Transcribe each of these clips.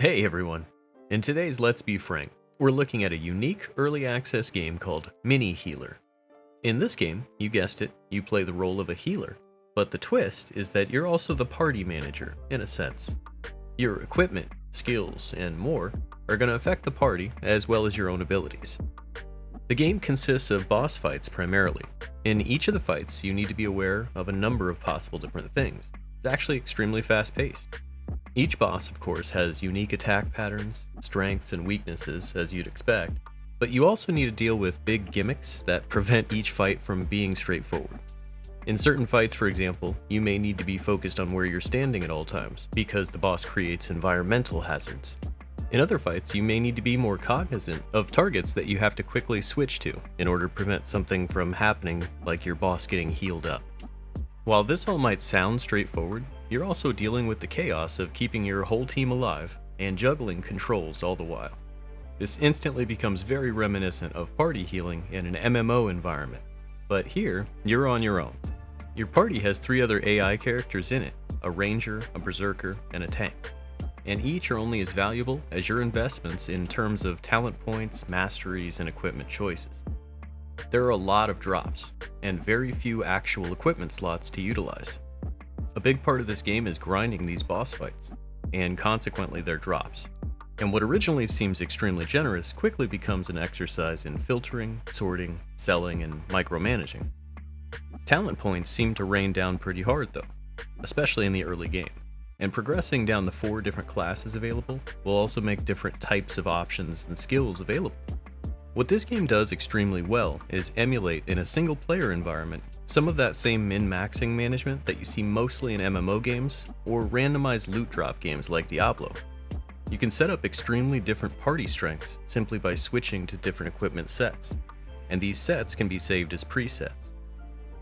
Hey everyone! In today's Let's Be Frank, we're looking at a unique early access game called Mini Healer. In this game, you guessed it, you play the role of a healer, but the twist is that you're also the party manager, in a sense. Your equipment, skills, and more are going to affect the party as well as your own abilities. The game consists of boss fights primarily. In each of the fights, you need to be aware of a number of possible different things. It's actually extremely fast paced. Each boss, of course, has unique attack patterns, strengths, and weaknesses, as you'd expect, but you also need to deal with big gimmicks that prevent each fight from being straightforward. In certain fights, for example, you may need to be focused on where you're standing at all times, because the boss creates environmental hazards. In other fights, you may need to be more cognizant of targets that you have to quickly switch to in order to prevent something from happening, like your boss getting healed up. While this all might sound straightforward, you're also dealing with the chaos of keeping your whole team alive and juggling controls all the while. This instantly becomes very reminiscent of party healing in an MMO environment, but here, you're on your own. Your party has 3 other AI characters in it, a ranger, a berserker, and a tank, and each are only as valuable as your investments in terms of talent points, masteries, and equipment choices. There are a lot of drops, and very few actual equipment slots to utilize. A big part of this game is grinding these boss fights, and consequently their drops. And what originally seems extremely generous quickly becomes an exercise in filtering, sorting, selling, and micromanaging. Talent points seem to rain down pretty hard though, especially in the early game, and progressing down the 4 different classes available will also make different types of options and skills available. What this game does extremely well is emulate in a single player environment some of that same min-maxing management that you see mostly in MMO games or randomized loot drop games like Diablo. You can set up extremely different party strengths simply by switching to different equipment sets, and these sets can be saved as presets.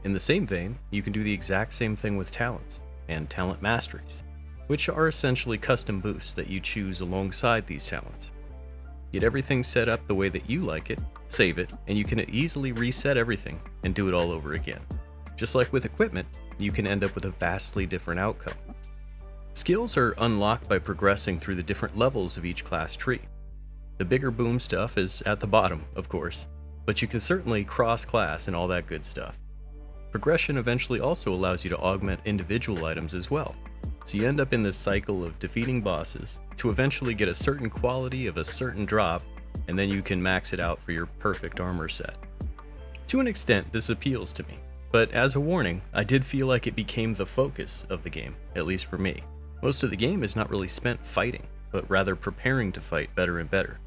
In the same vein, you can do the exact same thing with talents and talent masteries, which are essentially custom boosts that you choose alongside these talents. Get everything set up the way that you like it, save it, and you can easily reset everything and do it all over again. Just like with equipment, you can end up with a vastly different outcome. Skills are unlocked by progressing through the different levels of each class tree. The bigger boom stuff is at the bottom, of course, but you can certainly cross-class and all that good stuff. Progression eventually also allows you to augment individual items as well, so you end up in this cycle of defeating bosses to eventually get a certain quality of a certain drop, and then you can max it out for your perfect armor set. To an extent, this appeals to me, but as a warning, I did feel like it became the focus of the game, at least for me. Most of the game is not really spent fighting, but rather preparing to fight better and better.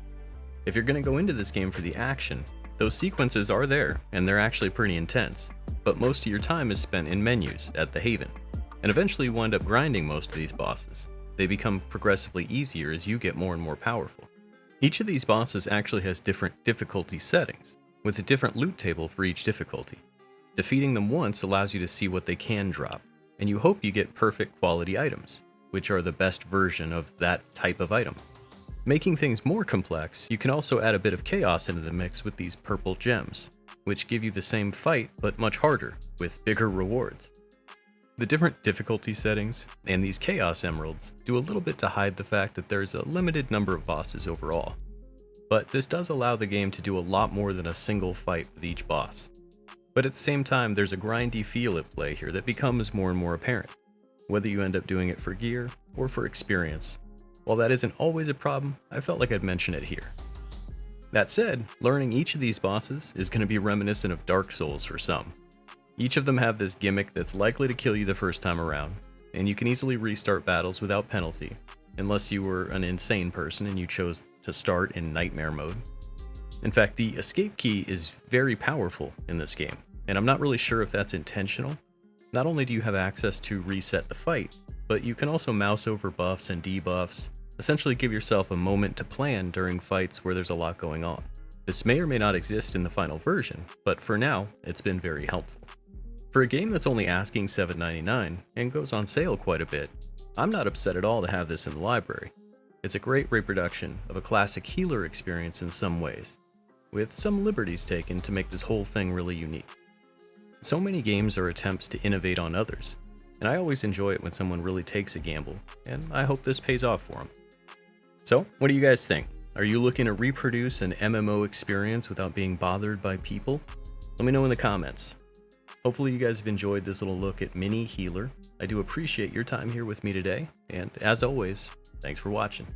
If you're going to go into this game for the action, those sequences are there, and they're actually pretty intense, but most of your time is spent in menus at the Haven, and eventually you wind up grinding most of these bosses. They become progressively easier as you get more and more powerful. Each of these bosses actually has different difficulty settings, with a different loot table for each difficulty. Defeating them once allows you to see what they can drop, and you hope you get perfect quality items, which are the best version of that type of item. Making things more complex, you can also add a bit of chaos into the mix with these purple gems, which give you the same fight but much harder, with bigger rewards. The different difficulty settings and these Chaos Emeralds do a little bit to hide the fact that there's a limited number of bosses overall, but this does allow the game to do a lot more than a single fight with each boss. But at the same time, there's a grindy feel at play here that becomes more and more apparent, whether you end up doing it for gear or for experience. While that isn't always a problem, I felt like I'd mention it here. That said, learning each of these bosses is going to be reminiscent of Dark Souls for some. Each of them have this gimmick that's likely to kill you the first time around, and you can easily restart battles without penalty, unless you were an insane person and you chose to start in nightmare mode. In fact, the escape key is very powerful in this game, and I'm not really sure if that's intentional. Not only do you have access to reset the fight, but you can also mouse over buffs and debuffs, essentially give yourself a moment to plan during fights where there's a lot going on. This may or may not exist in the final version, but for now, it's been very helpful. For a game that's only asking $7.99 and goes on sale quite a bit, I'm not upset at all to have this in the library. It's a great reproduction of a classic healer experience in some ways, with some liberties taken to make this whole thing really unique. So many games are attempts to innovate on others, and I always enjoy it when someone really takes a gamble, and I hope this pays off for them. So, what do you guys think? Are you looking to reproduce an MMO experience without being bothered by people? Let me know in the comments. Hopefully you guys have enjoyed this little look at Mini Healer. I do appreciate your time here with me today, and as always, thanks for watching.